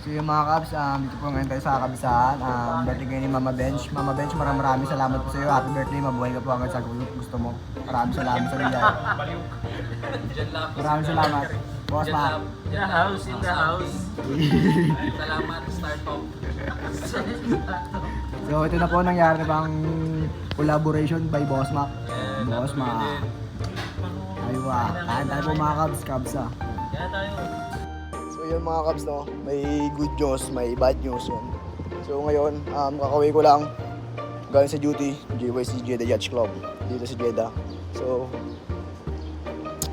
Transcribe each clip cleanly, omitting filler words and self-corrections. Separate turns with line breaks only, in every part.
So yung mga Cubs, dito po ngayon tayo sa kabisahan. Birthday kayo ni Mama Bench. Mama Bench, maraming salamat po sa iyo. Happy birthday, mabuhay ka po hanggang sa gusto mo. Maraming salamat sa iyo. Maraming salamat. Boss Ma.
In the house, in the house. Salamat, start off.
So ito na po nangyari na bang collaboration by Boss Mac. Boss Ma. Aywa, kain tayo po mga Cubs, Cubs ah.
Kaya tayo.
So yun mga Cubs no, may good news, may bad news yun. So ngayon, kakaway ko lang galing sa duty, JYC Jeddah Yacht Club, dito sa Jeddah. So,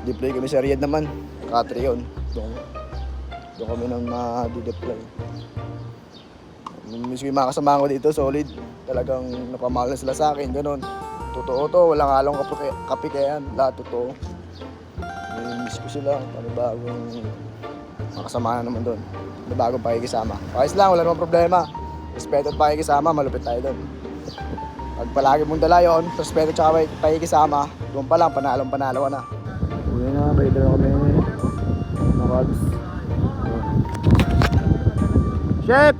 deploy kami sa Riyadh naman, Katri yun. Doon kami nang ma-deploy. Miss ko yung mga kasama ko dito, solid. Talagang napamahal na sila sa akin, ganun. Totoo to, walang halong kapikayan, lahat totoo. Miss ko sila, panibagong makasama na naman doon. Panibagong pakikisama. Ayos lang, wala namang problema. Respeto at pakikisama, malupit tayo doon. Pag palagi mong dala yun, respeto at pakikisama, doon pa lang, panalo ka na. Uwi na, bay dala kami. Mga Cubs. Chef!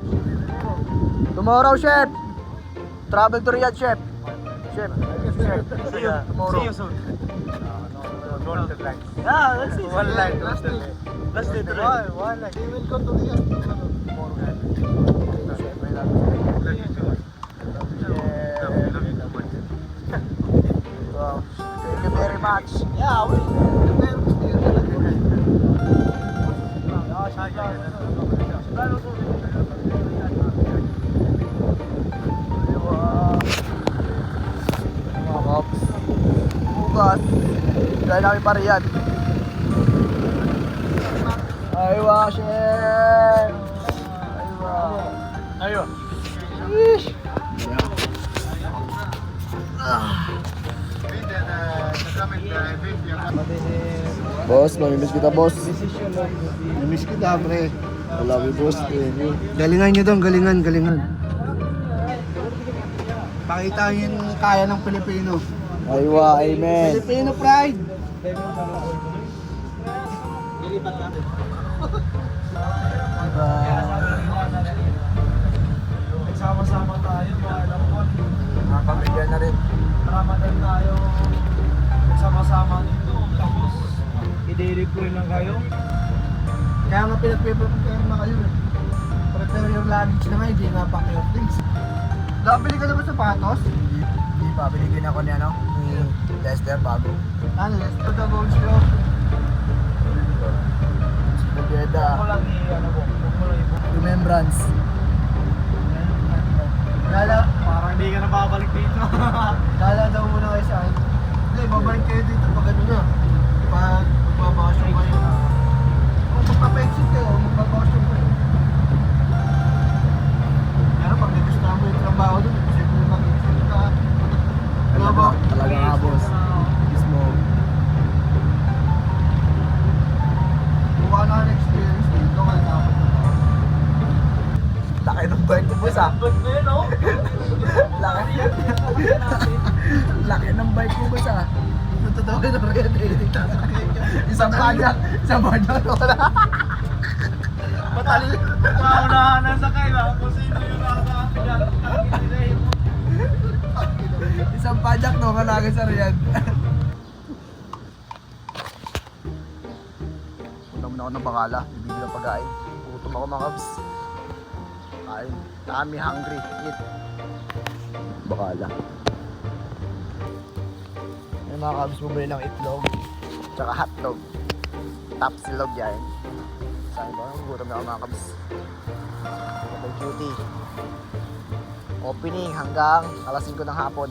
Tomorrow, Chef! Travel to Riyadh, Chef! Chef! See you tomorrow.
See you soon. Don't like.
Yeah, let's see.
One line.
Last day.
Last day to
One line. They will come to Riyadh tomorrow. Chef, I love you.
Love you too. Love you too much.
Wow. Thank you very much.
Yeah, we.
Mga Cubs. Bukas. Gaya namin pa Riyadh. Aywa, Chef! Aywa.
Ayo.
Ish! Boss, mamimiss kita, boss.
Namiss kita, pre.
I love you, boss. Galingan nyo doon, galingan.
Pakita yung kaya ng Pilipino.
Aywa, amen.
Filipino pride. Nagsama-sama tayo, mga lamon.
Mga pamilya na rin.
Ramadan tayo. Nagsama-sama dito. Tapos, i-deploy lang kayo. Kaya nga pinag-prepare na kayo eh. Prepare your luggage na nga, hindi nga pack your things. Nakabili ka na ba sapatos?
Hindi pa, binigyan ako ni ano, ni Lester bago.
Ano, let's go to Gold Club.
Sa Jeddah.
Ako lang ano po, huwag mo lang i-book.
Remembrance.
Lala, parang hindi ka na babalik dito. Lala daw muna kayo sa akin. Hindi, babalik kayo dito pag ano na. Pag magbabakasyon kayo. Kung magpapa-exit kayo, magbabakasyon kayo. Pero pag nagustuhan mo yung trabaho doon, kasi kung mag-exit ka,
Talaga nga, boss. Mismo.
kung ano ang experience dito, kaya dapat
Laki ng bike ko, boss ah.
Ba't ba yun, oh?
Laki. Laki ng bike ko, boss ah.
totoo na rin, hindi sasakay ka.
Isang padyak wala.
Patali. Paunahan na sakay ba? Kung sino yung nakakatigan.
Isang padyak no, kalagay sa Riyadh. Punta muna ako ng Bacala, bibili ng pagkain. Gutom ako mga Cubs. Kain. Kami hungry. Eat. Bacala. May mga Cubs bumili ng itlog. Tsaka hotdog. Top silog yan. Saan ba? Gutom na ako mga Cubs. Double duty. Opening hanggang alas 5 ng hapon.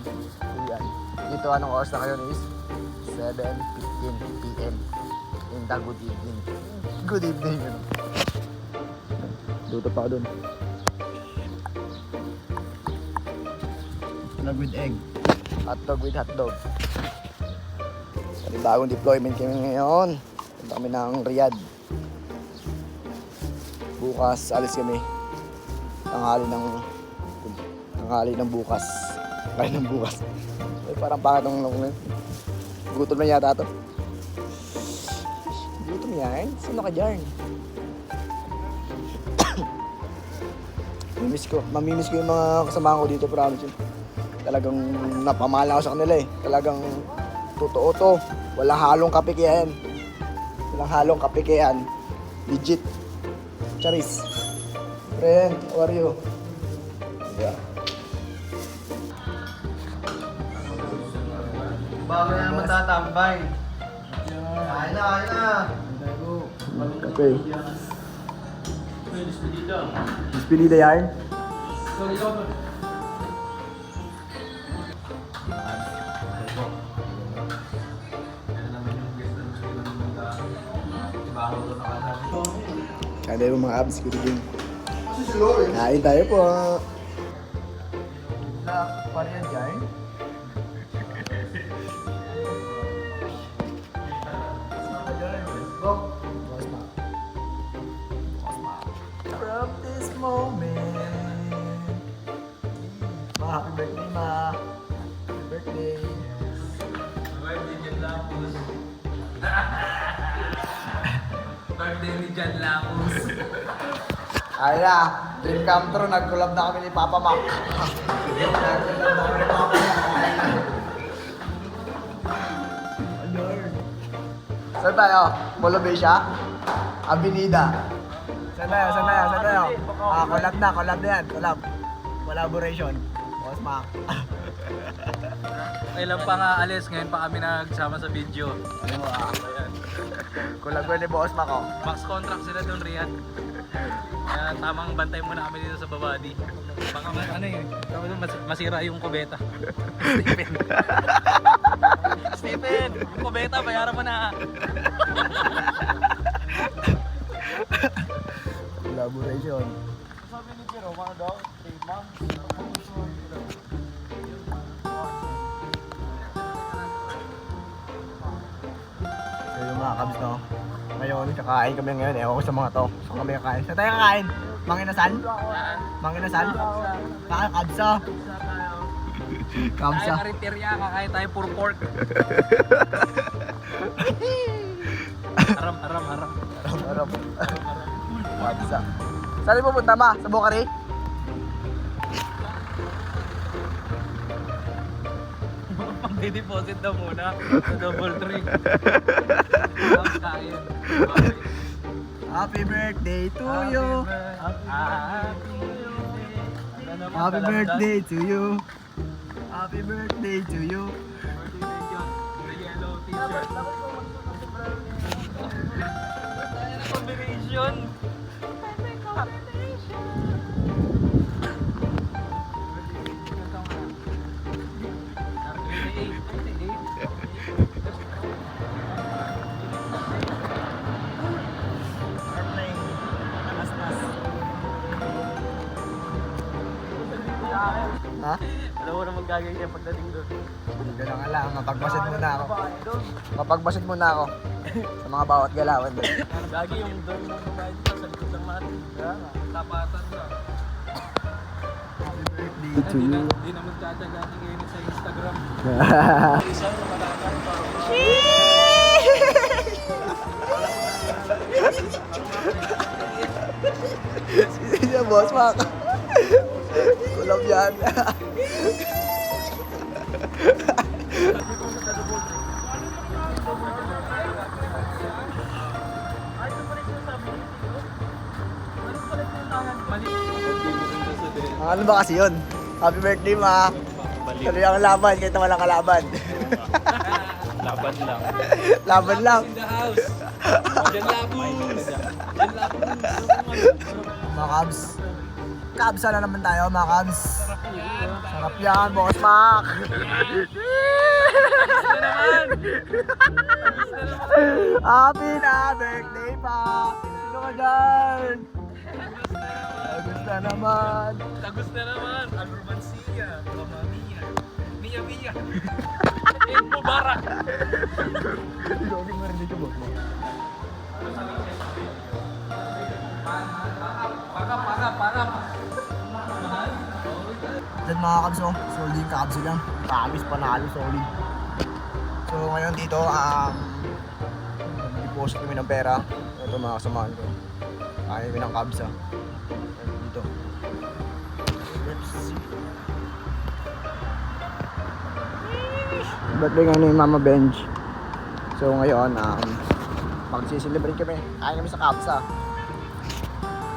Yan. Dito anong oras na ngayon is 7:15 PM in the good evening. Good evening. Ano? Luto pa ako dun. Hotdog with egg. Hotdog with hotdog. Bagong deployment kami ngayon. Punta kami ng Riyadh. Bukas alis kami. Tanghali ng bukas. Kaya ng bukas. Ay, parang pangit ang nung gutom na yata ito. Gutom yan? Sino ka dyan? Mamimiss ko yung mga kasama ko dito, promise yun. Talagang napamahal ako sa kanila eh. Talagang totoo to. Walang halong kapikihan. Walang halong kapikihan. Legit. Charis. Friend, how are you? Yeah.
Bago yan matatambay. Kain na, kain na.
Kape. Despedida yan? Kaya yung mga abs ko din. Kain tayo po.
Pariyan dyan. From this moment, happy birthday, ma. Happy birthday.
Birthday ni John Lapus.
Ay na, dream come true. Nag-collab na kami ni Papa Mac. Nag-collab na kami ni Papa Mac. Saan tayo? Molobesha? Avenida. Saan tayo? Collab na yan. Collaboration. Boss Mac.
Kailan pa nga alis, ngayon pa kami nagsama sa video. Ayan.
Collab ko ni Boss Mac, oh.
Max contract sila doon, Riyadh. Kaya tamang bantay muna kami dito sa Babadi. Baka masira yung kubeta. Stephen. Stephen, yung kubeta, bayaran mo na.
Collaboration.
Sabi ni Jero, mga daw, 3 months.
So yung mga kabs, no? Ngayon, kakain kami ngayon. Ewan ko sa mga to. Saan kami kakain? Saan tayo kakain? Manginasan? Manginasan? Kakain kabsa. Kabsa.
Kaya karinterya, kakain tayo puro pork. Aram.
Harap. Kabsa. Saan pupunta ma? Sa Bukari?
Magdi-deposit na muna sa Double Tree. Tapos kain. Okay.
Happy birthday to you.
Happy birthday
to you. Happy birthday to you.
The yellow t-shirt. Combination.
Ha?
Alam mo na magagawin pagdating doon.
Hindi lang alam. Mapagbasid muna ako. Mapagbasid muna ako. Sa mga bawat galawan doon.
Gagi yung dorm ng babae dito sa likod ng natin. Kaya nga, tapatan na.
Happy birthday to you.
Hindi na magtataga ngayon sa Instagram.
Sisi niya, Boss Mac. Kulab yan. Ano ba kasi yun? Happy birthday, ma. Tuloy ang laban kahit na walang kalaban.
Laban lang.
Laban lang.
In the house. Diyan labus.
Mga Cubs. Cubs na naman tayo, mga Cubs. Sarap yan, Boss Mac. Happy na birthday pa. Sino ka dyan? Gusto naman.
Tagus na naman. Alromancia. Mama Mia. Mia. Mubarak.
Hindi ko marinig ko, Boss Mac.
Pakap.
Diyan mga Cubs, oh. Solid yung Cubs lang. Promise, panalo, solid. So ngayon dito, nag-deposit kami ng pera. Ito mga kasamahan ko. Kaya kami ng Cubs, ah. Dito. Birthday nga ni Mama Benj. So ngayon, magsiselebrate kami. Kain kami sa Kabsa.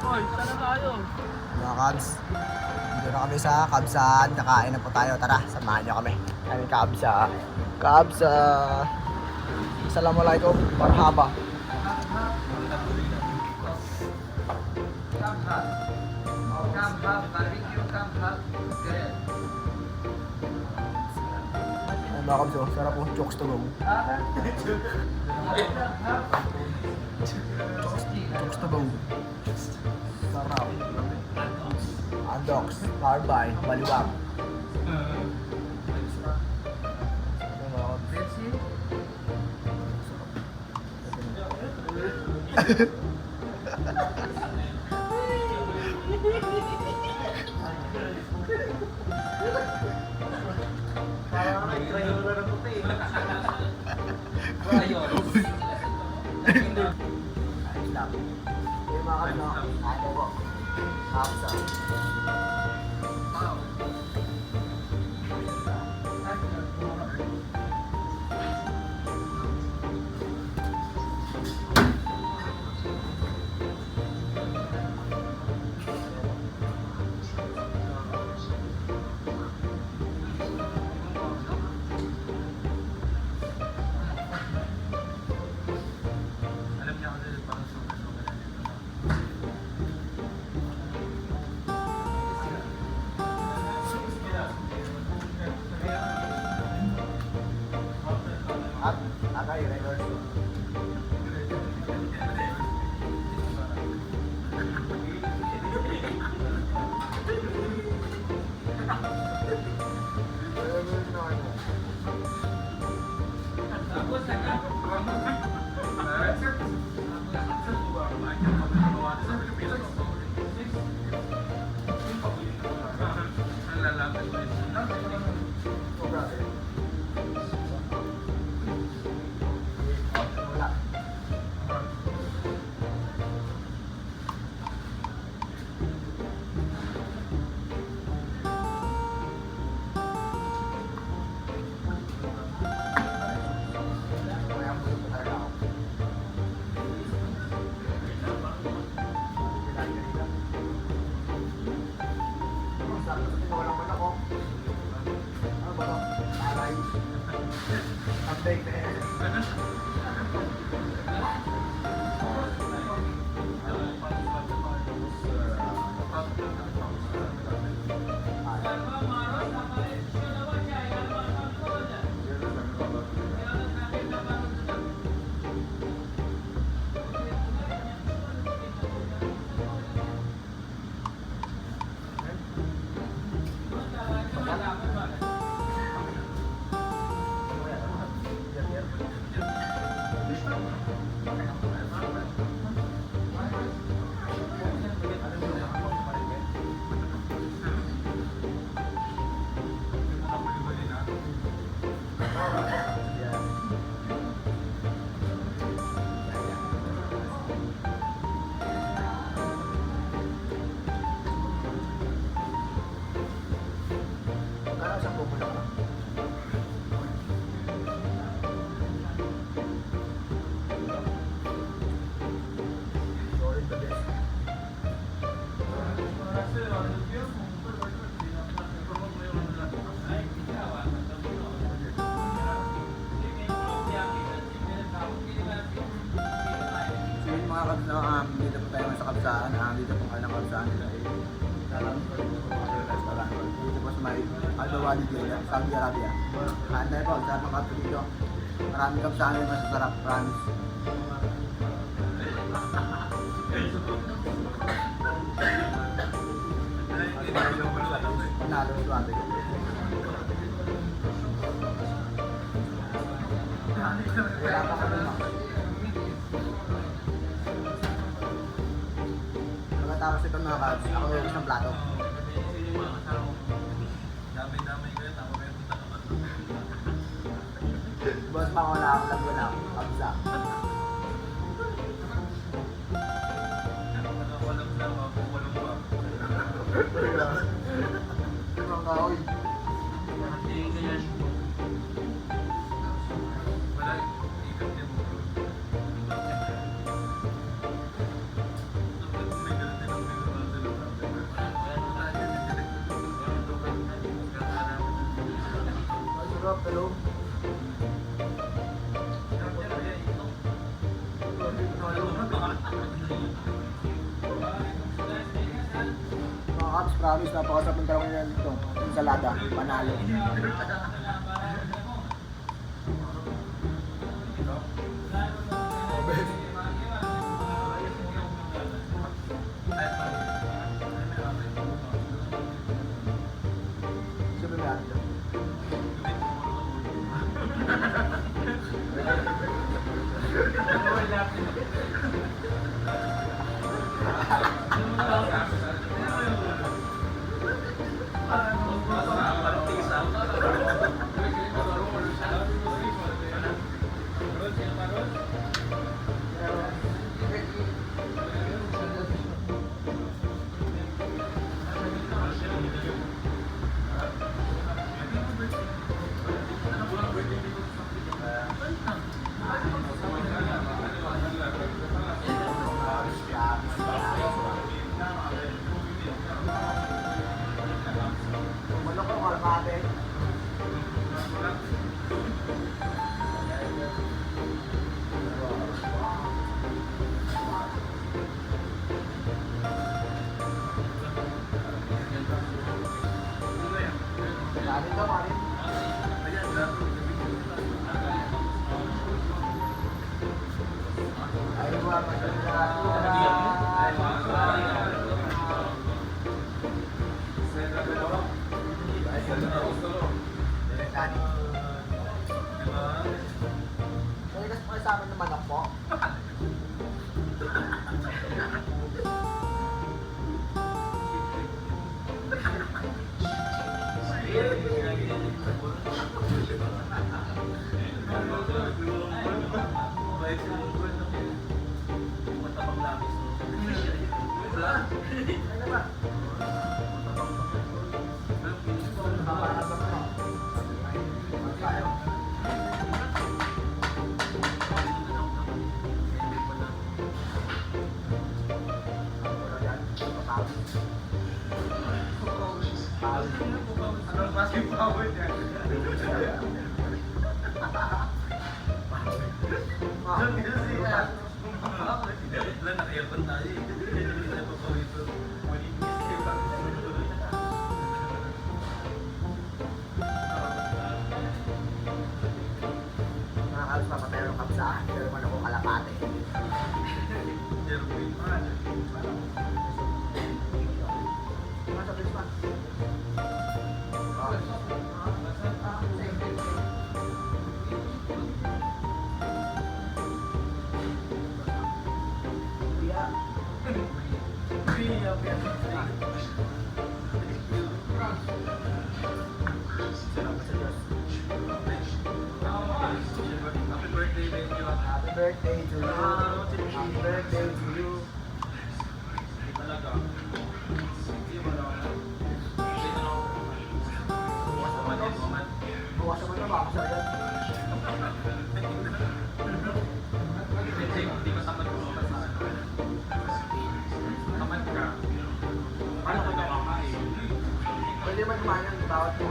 Hoy, sana tayo.
Mga Kabs, dito na kami sa Kabsaan. Kakain na po tayo. Tara, samahan nyo kami. Kami Kabsa. Kabsa. Assalamualaikum. Marhaba. Ay, mga Kabs, sarap po. Chokes to go. Chokes to go. Sarap. Andox, powered by Baliwag.
Alam niya kasi parang super.
At, agay, reverse. Mga kabs na dito po tayo sa Kabsaan, dito po kayo ng Kabsaan nila restaurant dito po sa may Al-Bawali Dila, Saudi Arabia. Tayo po, sarap ng kabs dito. Maraming Kabsaan yung masasarap, promise. Panalo ito ate ko. Wala pa kami ma. Pagkatapos ito mga kabs, ako yung isang plato.
Damay-damay ko yun, ako meron punta naman.
Boss pa ako na ako, lagwa na ako, kabsa.
Walang daw ako, walang ba?
ng kahoy. Masarap, pero mga Caps, promise, napakasarap ng talong yan dito. Yung salada, panalo. Sino na natin? Manok ko, kalmate. Kanin daw, kanin. Ay, Naligas pa kayo sa amin ng manok po? Mga kalos papatay ng kapsaan, pero man ako kalapate. Nasa Christmas. Happy birthday to you. Happy birthday to you. Bukas naman na baka sa yan. Pwede man kumain ng bawat po.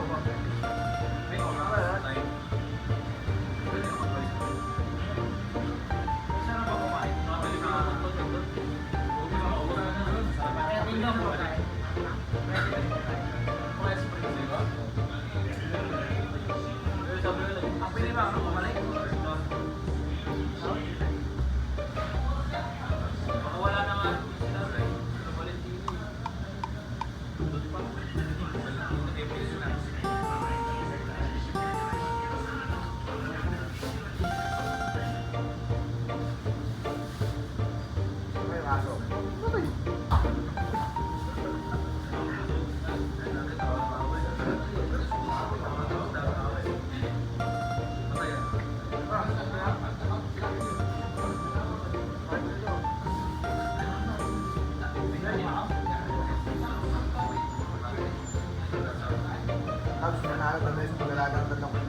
Nakalat na sa pag-alagang tatlong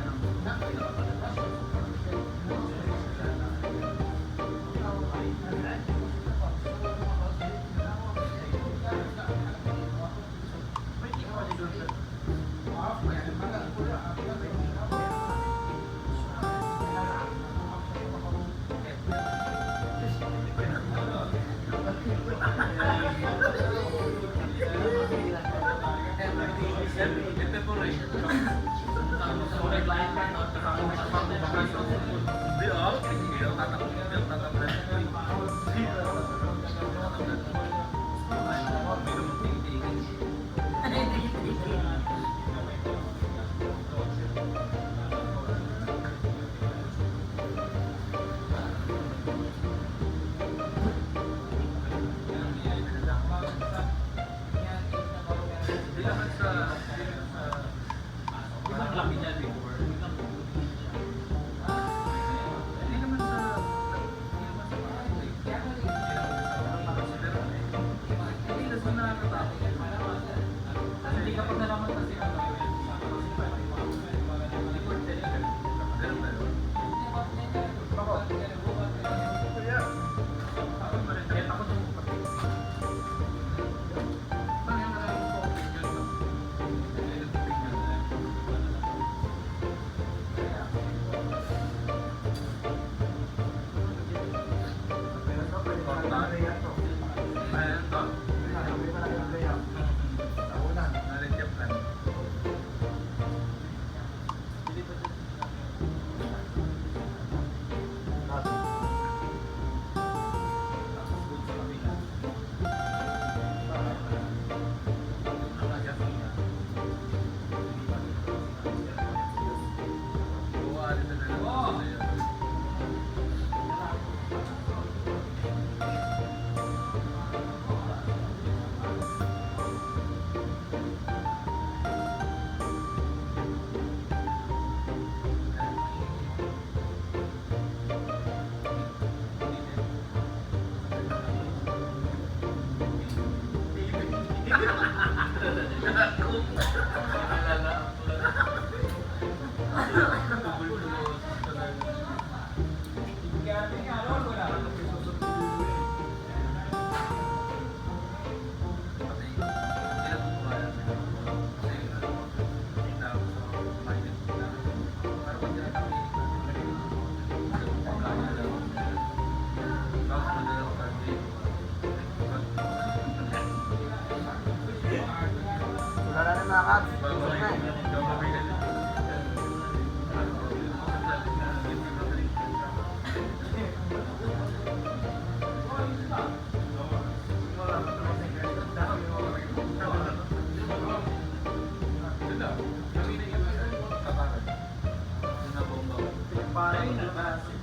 Parang